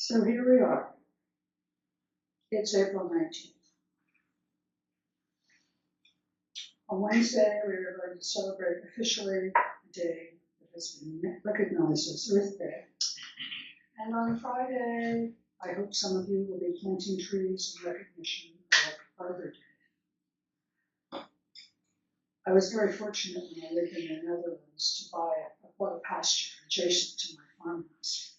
So here we are. It's April 19th. On Wednesday, we are going to celebrate officially a day that has been recognized as Earth Day. And on Friday, I hope some of you will be planting trees in recognition of Arbor Day. I was very fortunate when I lived in the Netherlands to buy a pasture adjacent to my farmhouse.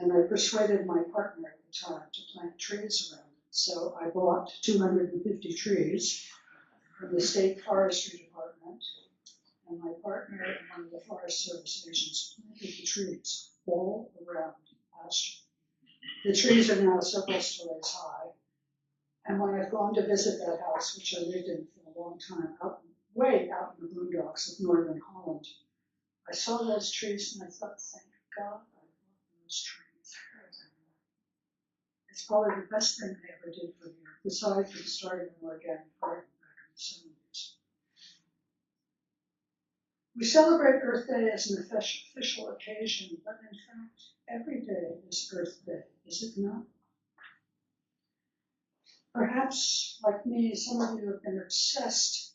And I persuaded my partner at the time to plant trees around it. So I bought 250 trees from the State Forestry Department, and my partner and one of the Forest Service agents planted the trees all around the pasture. The trees are now several stories high, and when I've gone to visit that house, which I lived in for a long time, way out in the boondocks of northern Holland, I saw those trees and I thought, thank God I bought those trees. It's probably the best thing they ever did for me, besides from starting an organic garden back in the 70s. We celebrate Earth Day as an official occasion, but in fact, every day is Earth Day, is it not? Perhaps, like me, some of you have been obsessed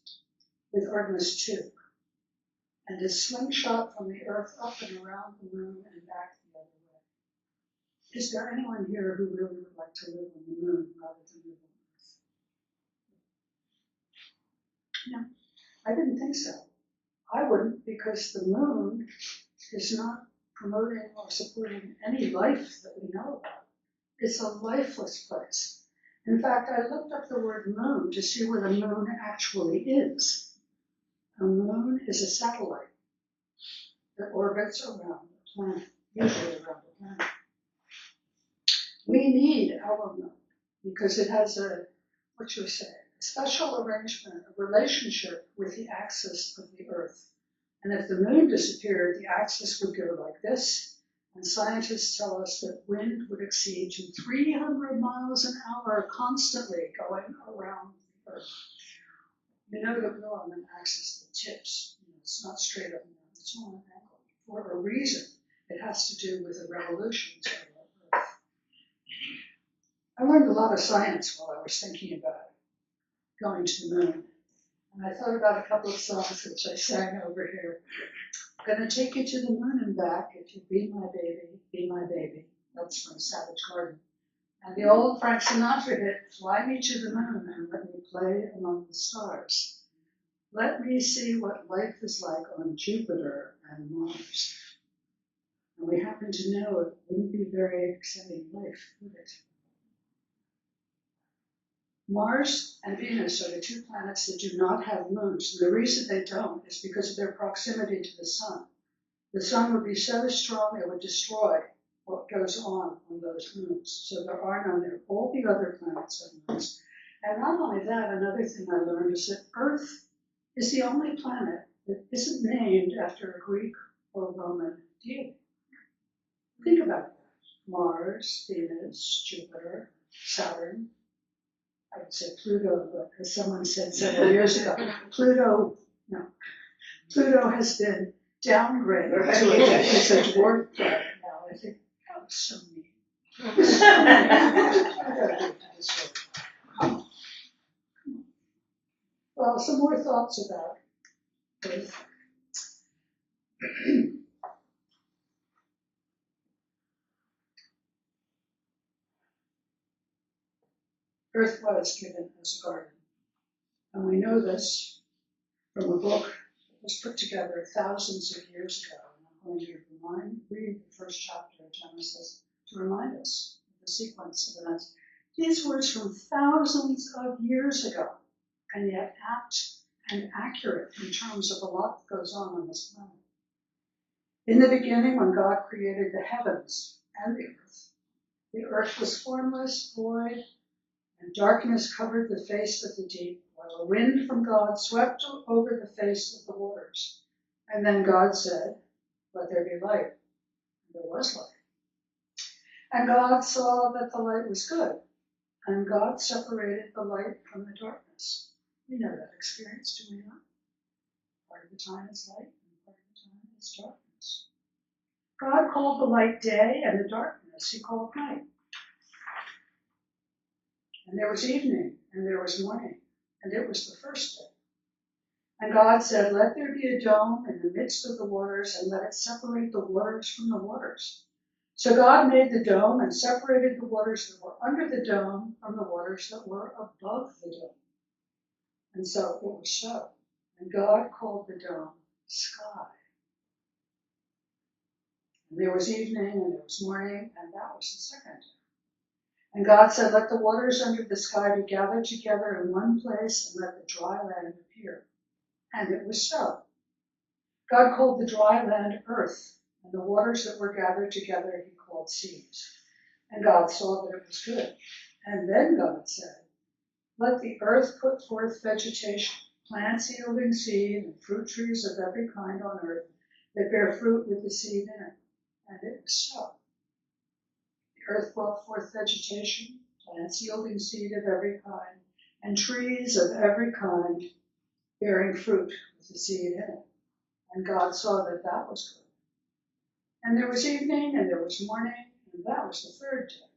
with Artemis 2 and its slingshot from the Earth up and around the moon and back the other way. Is there anyone here who really would like to live on the moon rather than live on Earth? No, I didn't think so. I wouldn't, because the moon is not promoting or supporting any life that we know about. It's a lifeless place. In fact, I looked up the word moon to see where the moon actually is. A moon is a satellite that orbits around the planet, usually around the planet. We need our moon because it has a special arrangement, a relationship with the axis of the Earth. And if the moon disappeared, the axis would go like this, and scientists tell us that wind would exceed to 300 miles an hour constantly going around the Earth. You know that we're on an axis that tips. It's not straight up and down, it's on an angle. For a reason, it has to do with the revolutions of our Earth. I learned a lot of science while I was thinking about going to the moon. And I thought about a couple of songs which I sang over here. I'm going to take you to the moon and back if you be my baby, be my baby. That's from Savage Garden. And the old Frank Sinatra hit, fly me to the moon and let me play among the stars. Let me see what life is like on Jupiter and Mars. And we happen to know it wouldn't be very exciting life, would it? Mars and Venus are the two planets that do not have moons. And the reason they don't is because of their proximity to the sun. The sun would be so strong it would destroy what goes on those moons. So there are none there. All the other planets have moons. And not only that, another thing I learned is that Earth is the only planet that isn't named after a Greek or Roman deity. Think about that. Mars, Venus, Jupiter, Saturn. I would say Pluto, but as someone said several years ago, Pluto has been downgraded to a dwarf planet now. I think that was so mean. Well, some more thoughts about Earth. Earth was given as a garden. And we know this from a book that was put together thousands of years ago. And I'm going to read the first chapter of Genesis to remind us of the sequence of events. These words from thousands of years ago, and yet apt and accurate in terms of a lot that goes on this planet. In the beginning, when God created the heavens and the earth was formless, void, and darkness covered the face of the deep, while a wind from God swept over the face of the waters. And then God said, let there be light. And there was light. And God saw that the light was good. And God separated the light from the darkness. We know that experience, do we not? Part of the time is light, and part of the time is darkness. God called the light day, and the darkness this he called night. And there was evening, and there was morning, and it was the first day. And God said, let there be a dome in the midst of the waters, and let it separate the waters from the waters. So God made the dome and separated the waters that were under the dome from the waters that were above the dome. And so it was so. And God called the dome sky. And there was evening, and there was morning, and that was the second day. And God said, let the waters under the sky be gathered together in one place, and let the dry land appear. And it was so. God called the dry land earth, and the waters that were gathered together he called seas. And God saw that it was good. And then God said, let the earth put forth vegetation, plants yielding seed, and fruit trees of every kind on earth that bear fruit with the seed in it. And it was so. The earth brought forth vegetation, plants yielding seed of every kind, and trees of every kind bearing fruit with the seed in it. And God saw that that was good. And there was evening, and there was morning, and that was the third day.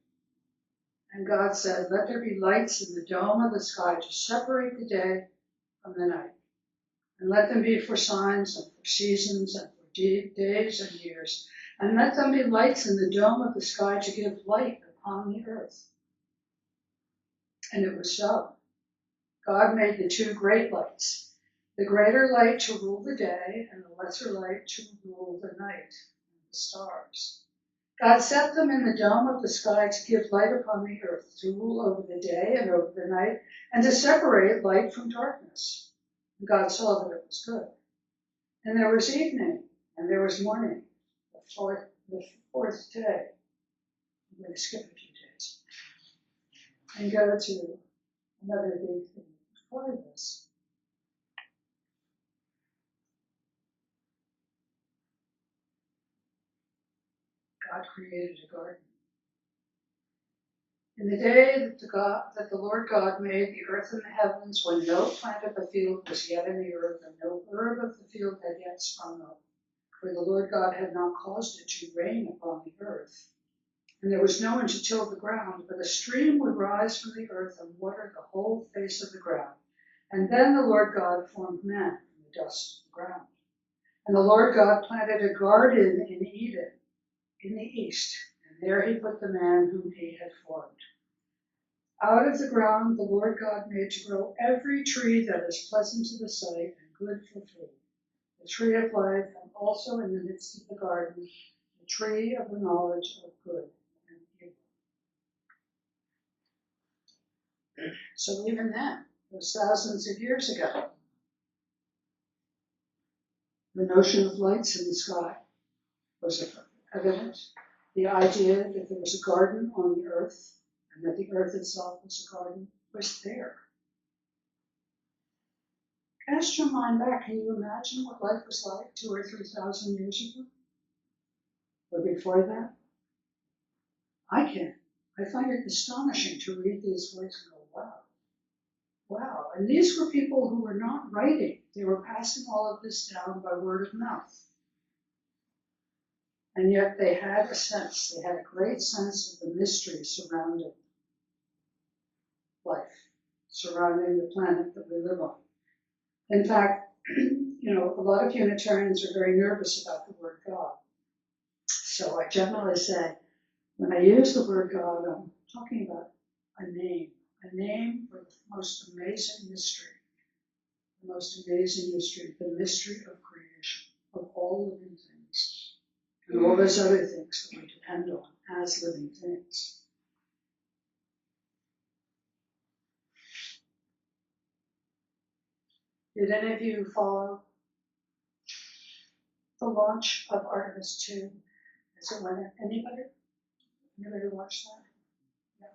And God said, let there be lights in the dome of the sky to separate the day from the night. And let them be for signs and for seasons and for days and years. And let them be lights in the dome of the sky to give light upon the earth. And it was so. God made the two great lights, the greater light to rule the day and the lesser light to rule the night and the stars. God set them in the dome of the sky to give light upon the earth, to rule over the day and over the night, and to separate light from darkness. And God saw that it was good. And there was evening, and there was morning, the fourth day. I'm going to skip a few days and go to another big thing before this. God created a garden. In the day that the Lord God made the earth and the heavens, when no plant of the field was yet in the earth, and no herb of the field had yet sprung up, for the Lord God had not caused it to rain upon the earth, and there was no one to till the ground, but a stream would rise from the earth and water the whole face of the ground. And then the Lord God formed man from the dust of the ground. And the Lord God planted a garden in Eden, in the east, and there he put the man whom he had formed. Out of the ground the Lord God made to grow every tree that is pleasant to the sight and good for food, the tree of life, and also in the midst of the garden, the tree of the knowledge of good and evil. So even then, those thousands of years ago, the notion of lights in the sky was evident. The idea that there was a garden on the earth and that the earth itself was a garden was there. Cast your mind back. Can you imagine what life was like 2,000 or 3,000 years ago? Or before that? I can. I find it astonishing to read these words and go, wow. Wow. And these were people who were not writing. They were passing all of this down by word of mouth. And yet they had a sense, they had a great sense of the mystery surrounding life, surrounding the planet that we live on. In fact, a lot of Unitarians are very nervous about the word God. So I generally say, when I use the word God, I'm talking about a name for the most amazing mystery, the mystery of creation, of all living things, and all those other things that we depend on as living things. Did any of you follow the launch of Artemis 2 as it went? Anybody? Anybody watch that? Yeah.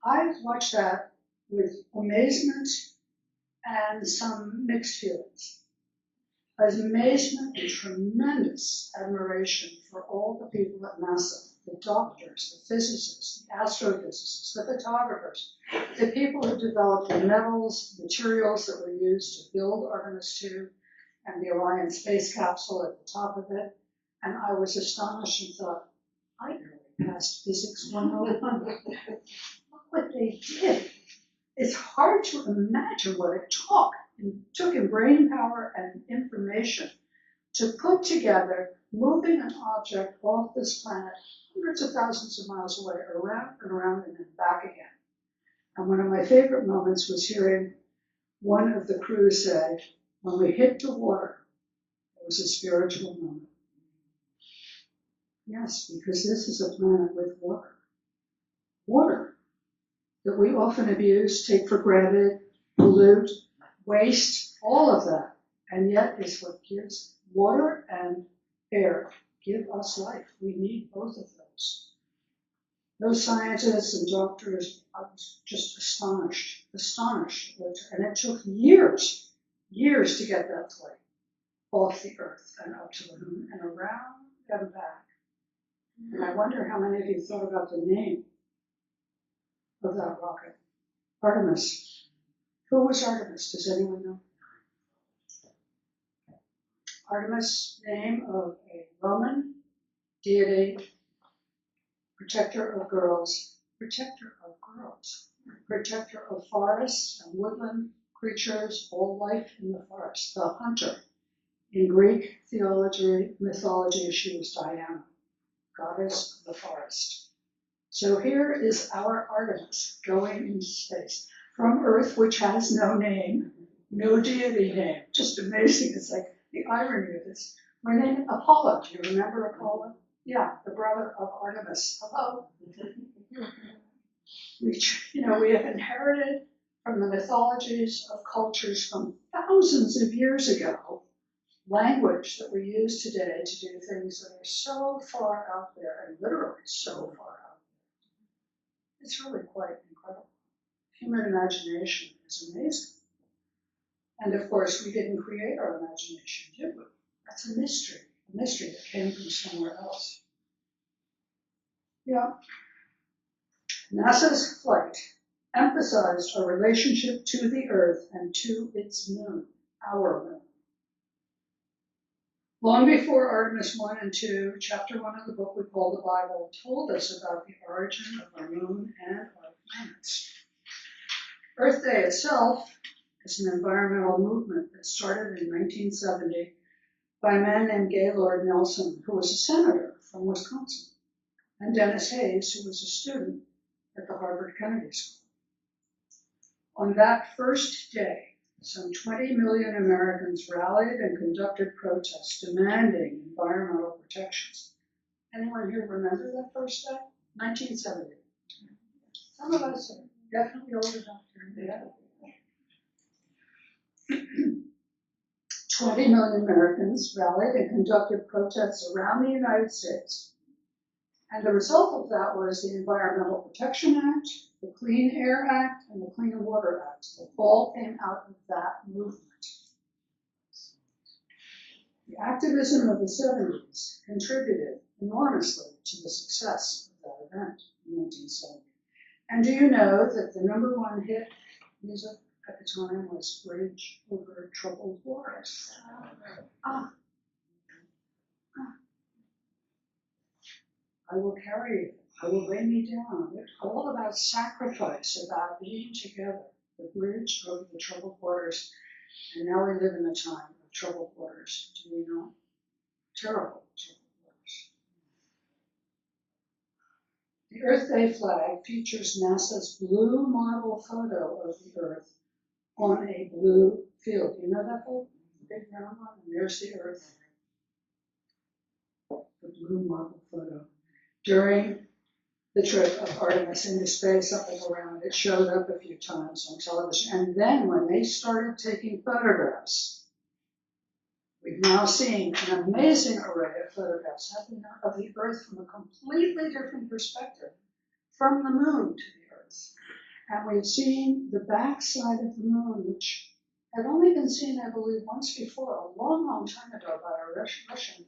I watched that with amazement and some mixed feelings. As amazement and tremendous admiration for all the people at NASA, the doctors, the physicists, the astrophysicists, the photographers, the people who developed the metals, materials that were used to build Artemis 2 and the Orion space capsule at the top of it. And I was astonished and thought, I barely passed Physics 101. Look what they did. It's hard to imagine what it took in brain power and information to put together moving an object off this planet hundreds of thousands of miles away, around and around and then back again. And one of my favorite moments was hearing one of the crew say, when we hit the water, it was a spiritual moment. Yes, because this is a planet with water. Water that we often abuse, take for granted, pollute, waste, all of that. And yet is what gives water and air, give us life. We need both of those. Those scientists and doctors, I was just astonished. And it took years to get that flight off the Earth and up to the moon and around and back. And I wonder how many of you thought about the name of that rocket. Artemis. Who was Artemis? Does anyone know? Artemis, name of a Roman deity, protector of girls, protector of forests and woodland creatures, all life in the forest, the hunter. In Greek mythology, she was Diana, goddess of the forest. So here is our Artemis going into space from Earth, which has no name, no deity name. Just amazing. It's like the irony of this. We're named Apollo. Do you remember Apollo? Yeah, the brother of Artemis. Hello. We have inherited from the mythologies of cultures from thousands of years ago language that we use today to do things that are so far out there, and literally so far out there. It's really quite incredible. Human imagination is amazing. And of course, we didn't create our imagination, did we? That's a mystery that came from somewhere else. Yeah. NASA's flight emphasized our relationship to the Earth and to its moon, our moon. Long before Artemis 1 and 2, chapter 1 of the book we call the Bible told us about the origin of our moon and our planets. Earth Day itself is an environmental movement that started in 1970 by a man named Gaylord Nelson, who was a senator from Wisconsin, and Dennis Hayes, who was a student at the Harvard Kennedy School. On that first day, some 20 million Americans rallied and conducted protests demanding environmental protections. Anyone here remember that first day? 1970. Some of us are definitely old enough to remember. 20 million Americans rallied and conducted protests around the United States. And the result of that was the Environmental Protection Act, the Clean Air Act, and the Clean Water Act. That all came out of that movement. The activism of the 70s contributed enormously to the success of that event in 1970. And do you know that the number one hit music at the time was Bridge Over Troubled Waters? I will carry you. I will lay me down. It's all about sacrifice, about being together. The bridge over the troubled waters. And now we live in a time of troubled waters. Do we know? Terrible troubled waters. The Earth Day flag features NASA's blue marble photo of the Earth on a blue field. You know that photo? The big round one? And there's the Earth. The blue marble photo. During the trip of Artemis into space up and around, it showed up a few times on television. And then when they started taking photographs, we've now seen an amazing array of photographs of the Earth from a completely different perspective, from the moon to the Earth. And we've seen the backside of the moon, which had only been seen, I believe, once before, a long, long time ago by a Russian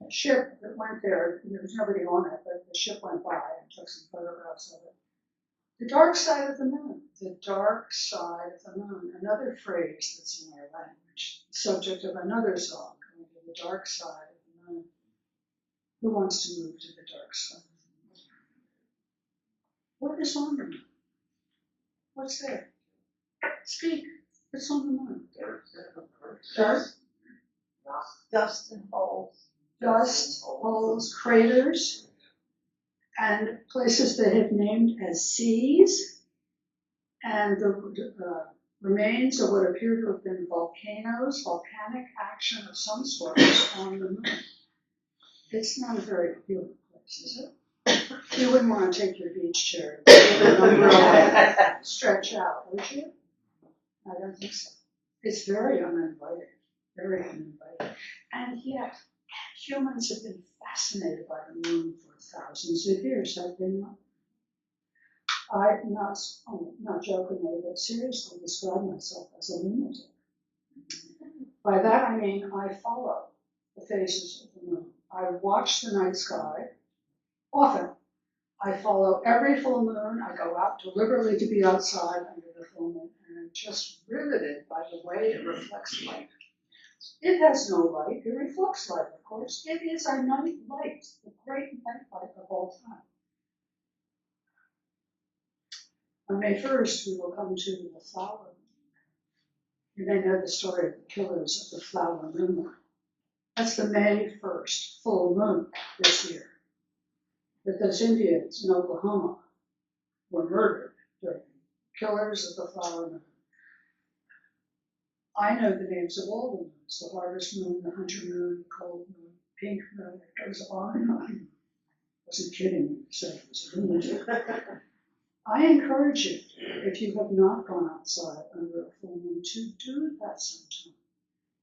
ship that went there. There was nobody on it, but the ship went by and took some photographs of it. The dark side of the moon. The dark side of the moon. Another phrase that's in our language. The subject of another song, the dark side of the moon. Who wants to move to the dark side? What is on the moon? What's there? Speak. What's on the moon? Dust. Dust and holes. Dust, holes, craters, and places they have named as seas, and the remains of what appear to have been volcanoes, volcanic action of some sort on the moon. It's not a very appealing place, is it? You wouldn't want to take your beach chair and stretch out, would you? I don't think so. It's very uninviting, very uninviting. And yet, humans have been fascinated by the moon for thousands of years, have they not? I, not jokingly, but seriously describe myself as a lunatic. By that I mean I follow the phases of the moon. I watch the night sky often. I follow every full moon. I go out deliberately to be outside under the full moon, and I'm just riveted by the way it reflects light. It has no light. It reflects light, of course. It is our night light, the great night light of all time. On May 1st, we will come to the flower moon. You may know the story of the killers of the flower moon. That's the May 1st full moon this year. That those Indians in Oklahoma were murdered during killers of the flower moon. I know the names of all the moons, the harvest moon, the hunter moon, the cold moon, pink moon, it goes on and on. I wasn't kidding when I said it was a lunatic. I encourage you, if you have not gone outside under a full moon, to do that sometime.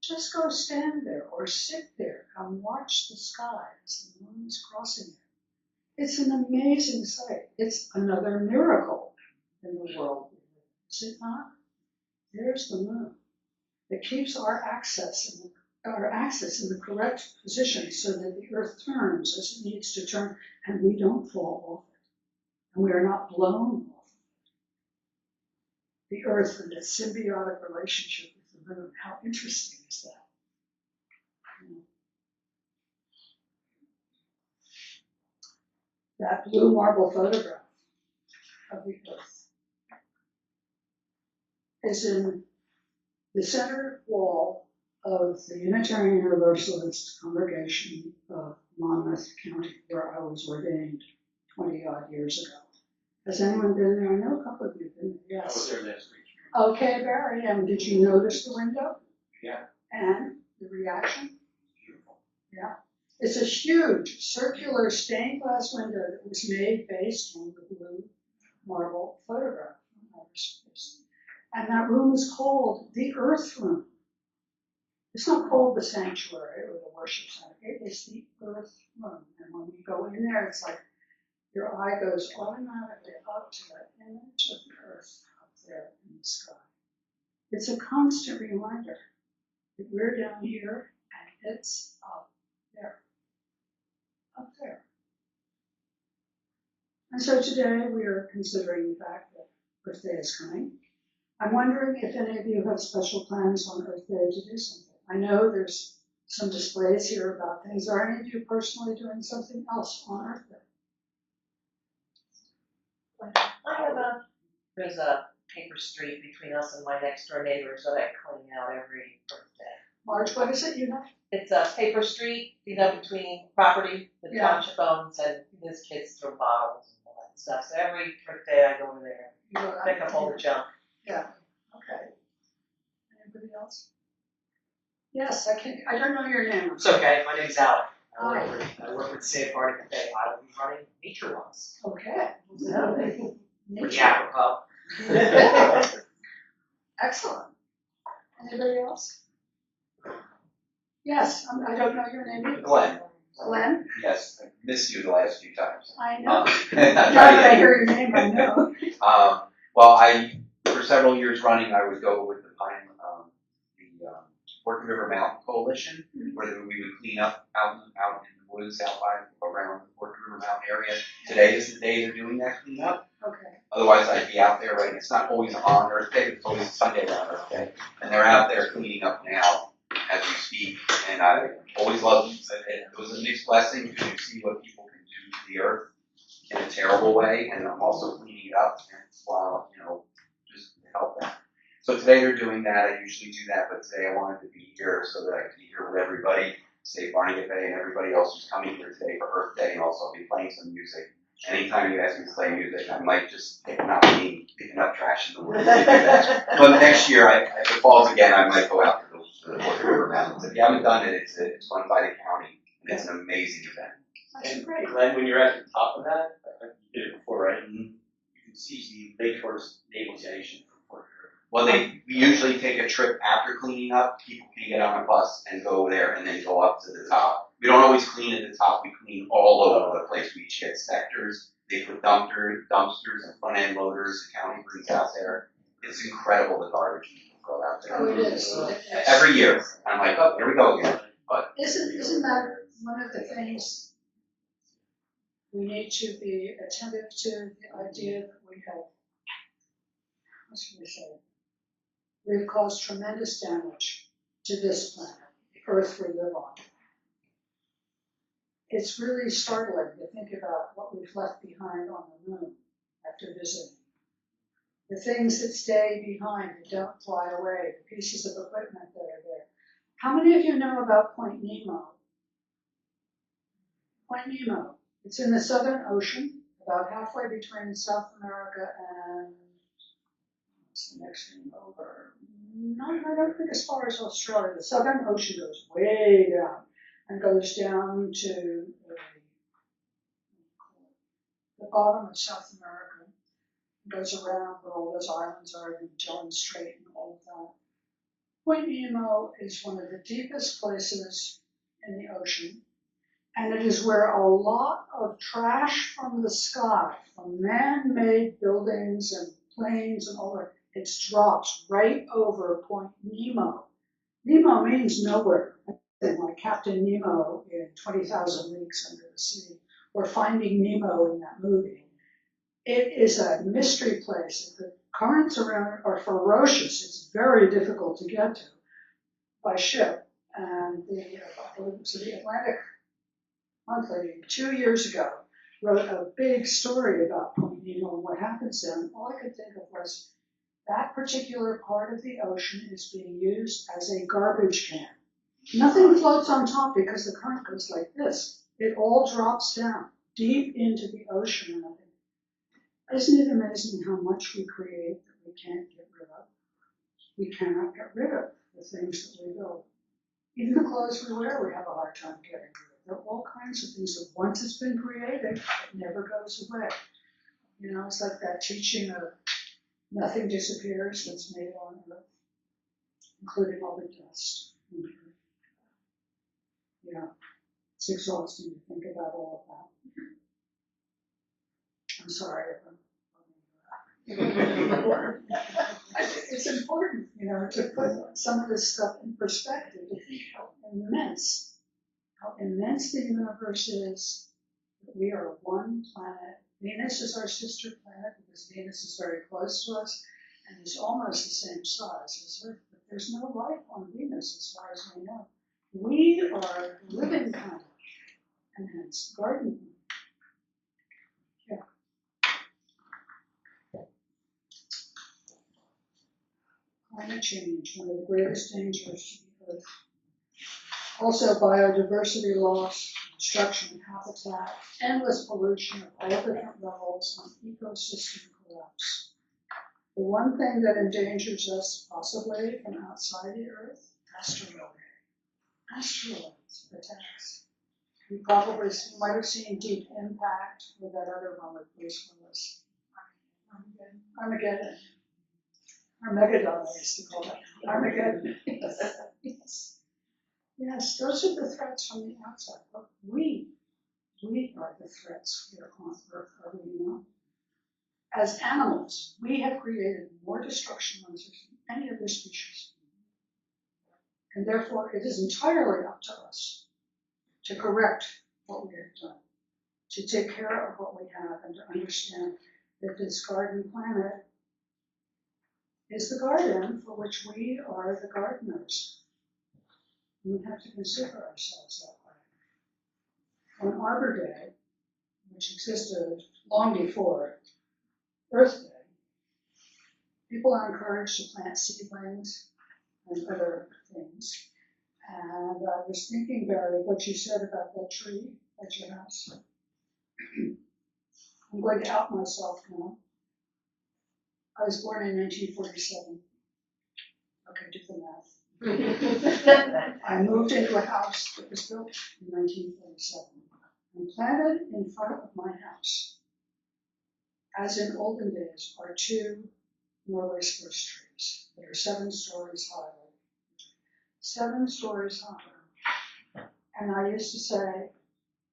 Just go stand there or sit there and watch the sky as the moon is crossing it. It's an amazing sight. It's another miracle in the world we live in, is it not? There's the moon. It keeps our axis in the correct position so that the Earth turns as it needs to turn, and we don't fall off it, and we are not blown off it. The Earth and its symbiotic relationship with the moon, how interesting is that? That blue marble photograph of the Earth is in the center wall of the Unitarian Universalist congregation of Monmouth County, where I was ordained 20-odd years ago. Has anyone been there? I know a couple of you have been there. Yes. I was there last week. Okay, Barry, and did you notice the window? Yeah. And the reaction? Beautiful. Yeah. It's a huge circular stained glass window that was made based on the blue marble photograph from outer space. And that room is called the Earth Room. It's not called the sanctuary or the worship center. It is the Earth Room. And when we go in there, it's like your eye goes automatically up to that image of the Earth up there in the sky. It's a constant reminder that we're down here and it's up there. Up there. And so today we are considering the fact that Earth Day is coming. I'm wondering if any of you have special plans on Earth Day to do something. I know there's some displays here about things. Are any of you personally doing something else on Earth Day? There's a paper street between us and my next door neighbors that I clean out every birthday. Marge, what is it you have? It's a paper street, between property the township owns, and these kids throw bottles and all that stuff. So every birthday I go in there, pick up all the junk. Yeah. Okay. Anybody else? Yes, I don't know your name. It's okay. My name's Alec. Hi. I work with Save Party Cafe. I will be running Nature Walks. Okay. Pretty apropos. Excellent. Anybody else? Yes, I don't know your name either. Glenn. Glenn? Yes, I missed you the last few times. I know. Now Now that I hear your name, I know. Well, for several years running, I would go with the Forked River Mountain Coalition, where we would clean up out in the woods, out by around the Forked River Mountain area. Today is the day they're doing that cleanup. Okay. Otherwise, I'd be out there, right? It's not always on Earth Day, it's always Sunday around Earth Day. And they're out there cleaning up now. as we speak, and I always love it. It was a mixed blessing because you see what people can do to the earth in a terrible way, and I'm also cleaning it up and while, just to help them. So today they're doing that. I usually do that, but today I wanted to be here so that I could be here with everybody, say Barney Cafe and everybody else who's coming here today for Earth Day, and also I'll be playing some music. Anytime you ask me to play music, I might just picking up trash in the woods. But next year, if it falls again, I might go out to the Forked River Mountains. If you haven't done it, it's run by the county, and it's an amazing event. That's great. Glenn, when you're at the top of that, you did it before, right? Mm-hmm. You can see the Lake Forest Naval Station from Fort River. Well, we usually take a trip after cleaning up. People can get on a bus and go there and then go up to the top. We don't always clean at the top. We clean all over the place. We each get sectors. They put dumpsters and front end loaders. The county brings out there. It's incredible the garbage people throw out there. Oh, it is. Every year. I'm like, oh, here we go again. But isn't that one of the things we need to be attentive to? The idea that we have, what should we say? We've caused tremendous damage to this planet, the Earth we live on. It's really startling to think about what we've left behind on the moon after visiting. The things that stay behind, that don't fly away, the pieces of equipment that are there. How many of you know about Point Nemo? Point Nemo. It's in the Southern Ocean, about halfway between South America and, what's the next thing over? I don't think as far as Australia. The Southern Ocean goes way down and goes down to the bottom of South America. It goes around where all those islands are, in Magellan Strait and all of that. Point Nemo is one of the deepest places in the ocean, and it is where a lot of trash from the sky, from man-made buildings and planes and all that, it drops right over Point Nemo. Nemo means nowhere. Like Captain Nemo in 20,000 Leagues Under the Sea, or Finding Nemo in that movie. It is a mystery place. The currents around it are ferocious. It's very difficult to get to by ship. And the Atlantic Monthly 2 years ago wrote a big story about Point Nemo and what happens there. And all I could think of was that particular part of the ocean is being used as a garbage can. Nothing floats on top because the current goes like this. It all drops down deep into the ocean. And I think, isn't it amazing how much we create that we can't get rid of? We cannot get rid of the things that we build. Even the clothes we wear, we have a hard time getting rid of. There are all kinds of things that once it's been created, it never goes away. It's like that teaching of nothing disappears that's made on Earth, including all the dust. It's exhausting to think about all of that. I'm sorry if I'm it's important, to put some of this stuff in perspective, to think how immense the universe is, that we are one planet. Venus is our sister planet because Venus is very close to us and is almost the same size as Earth, but there's no life on Venus as far as we know. We are living planet, and hence garden. Yeah. Climate change, one of the greatest dangers to the Earth. Also biodiversity loss, destruction of habitat, endless pollution of all different levels, and ecosystem collapse. The one thing that endangers us possibly from outside the Earth, asteroids attacks. You probably might have seen Deep Impact with that other one with Bruce Willis. Armageddon. Armageddon, I used to call it. Armageddon. Yes. Yes, those are the threats from the outside. But we are the threats here on Earth, are we not? As animals, we have created more destruction than any other species. And therefore, it is entirely up to us to correct what we have done, to take care of what we have, and to understand that this garden planet is the garden for which we are the gardeners. We have to consider ourselves that way. On Arbor Day, which existed long before Earth Day, people are encouraged to plant seedlings and other things. And I was thinking, Barry, what you said about that tree at your house. I'm going to out myself now. I was born in 1947. Okay, do the math. I moved into a house that was built in 1947 and planted in front of my house, as in olden days, are two Norway spruce trees that are 7 stories high. 7 stories high. And I used to say,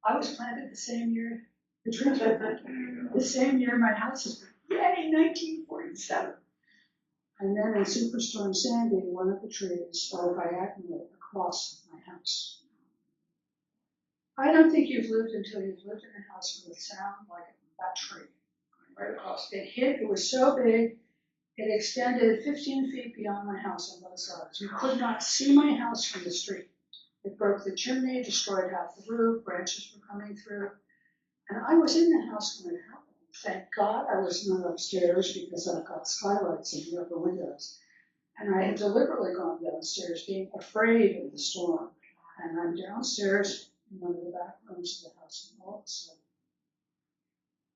I was planted the same year the trees were planted. The same year my house was built. Yay, 1947. And then in Superstorm Sandy, one of the trees fell diagonally across my house. I don't think you've lived until you've lived in a house with a sound like that tree right across. It was so big, it extended 15 feet beyond my house on both sides. You could not see my house from the street. It broke the chimney, destroyed half the roof, branches were coming through. And I was in the house when it happened. Thank God I was not upstairs because I've got skylights in the upper windows. And I had deliberately gone downstairs being afraid of the storm. And I'm downstairs in one of the back rooms of the house, and all of a sudden,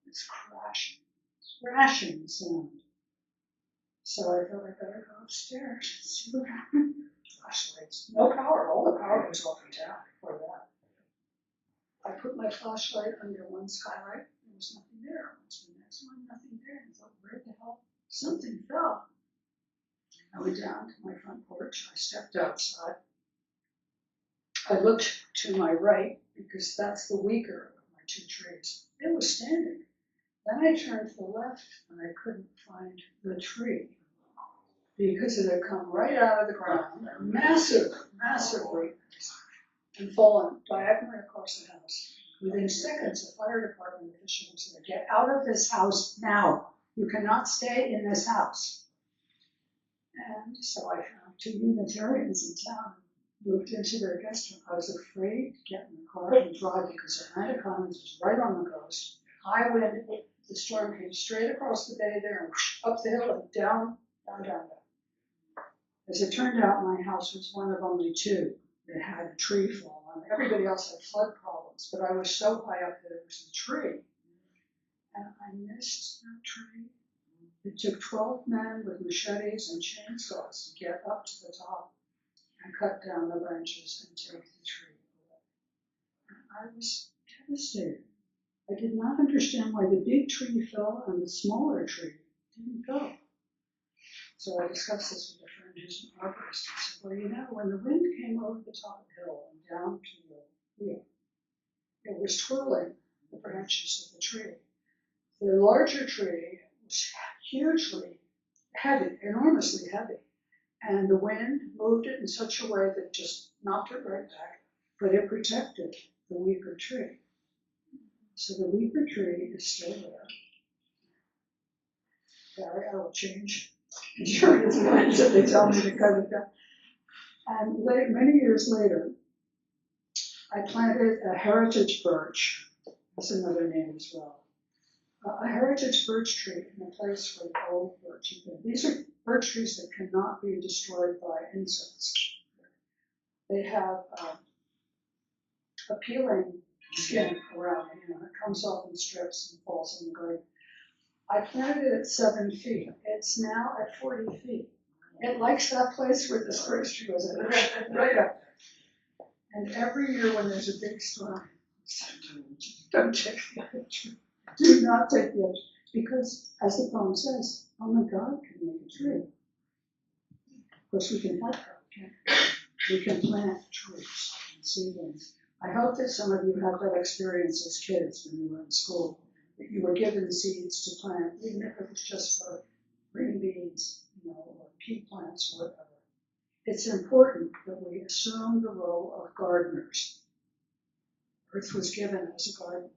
it's crashing sound. So I thought I better go upstairs and see what happened. Flashlights, no power, all the power was off in town before that. I put my flashlight under one skylight, there was nothing there. Went to the next one, nothing there. I thought, where the hell? Something fell. I went down to my front porch, I stepped outside. I looked to my right because that's the weaker of my 2 trees. It was standing. Then I turned to the left and I couldn't find the tree because it had come right out of the ground, massively, and fallen diagonally across the house. Within seconds, a fire department official was there. Get out of this house now. You cannot stay in this house. And so I found 2 Unitarians in town, moved into their guest room. I was afraid to get in the car and drive because Atlantic Commons was right on the coast. High wind, the storm came straight across the bay there and up the hill and down. As it turned out, my house was one of only 2 that had a tree fall on it. Everybody else had flood problems, but I was so high up that it was the tree. And I missed that tree. It took 12 men with machetes and chainsaws to get up to the top and cut down the branches and take the tree away. And I was devastated. I did not understand why the big tree fell and the smaller tree didn't go. So I discussed this with a friend who's an arborist. I said, well, you know, when the wind came over the top of the hill and down to the wheel, it was twirling the branches of the tree. The larger tree was hugely heavy, enormously heavy. And the wind moved it in such a way that it just knocked it right back, but it protected the weaker tree. So the weaker tree is still there. Barry, I will change insurance plans if they tell me to cut it down. And many years later, I planted a heritage birch. That's another name as well. A heritage birch tree in a place where the old birch had been. These are birch trees that cannot be destroyed by insects. They have a peeling skin around it. You know, it comes off in strips and falls in the garden. I planted it at 7 feet. It's now at 40 feet. It likes that place where the birch tree was, right up there. And every year when there's a big storm, don't take the other tree. Do not take the other tree. Because, as the poem says, only God can make a tree. Of course, we can help God, can't we? We can plant trees and seedlings. I hope that some of you had that experience as kids when you were in school, that you were given seeds to plant, even if it was just for green beans, you know, or pea plants or whatever. It's important that we assume the role of gardeners. Earth was given as a garden.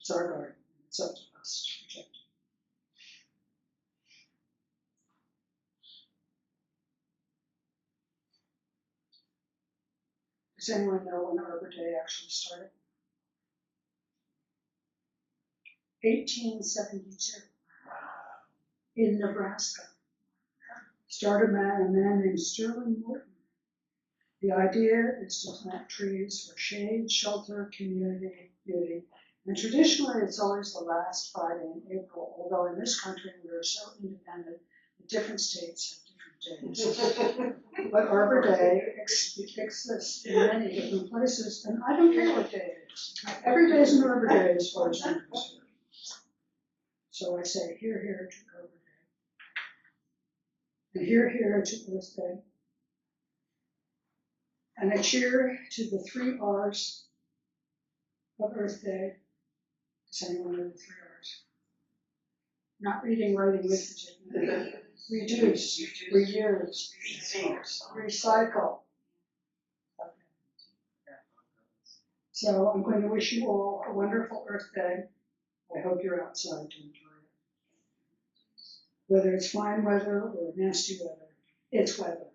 It's our garden. It's up to us to protect it. Does anyone know when Arbor Day actually started? 1872 in Nebraska. Started by a man named Sterling Morton. The idea is to plant trees for shade, shelter, community, beauty. And traditionally, it's always the last Friday in April, although in this country we are so independent that different states have different days. But Arbor Day exists in many different places, and I don't care what day it is. Every day is an Arbor Day as far as I'm concerned. So I say, hear, hear to Arbor Day. And hear, hear to Earth Day. And a cheer to the 3 R's of Earth Day. Does anyone know the 3 R's? Not reading, writing, arithmetic. Reduce, reuse, recycle. So I'm going to wish you all a wonderful Earth Day. I hope you're outside to enjoy it. Whether it's fine weather or nasty weather, it's weather.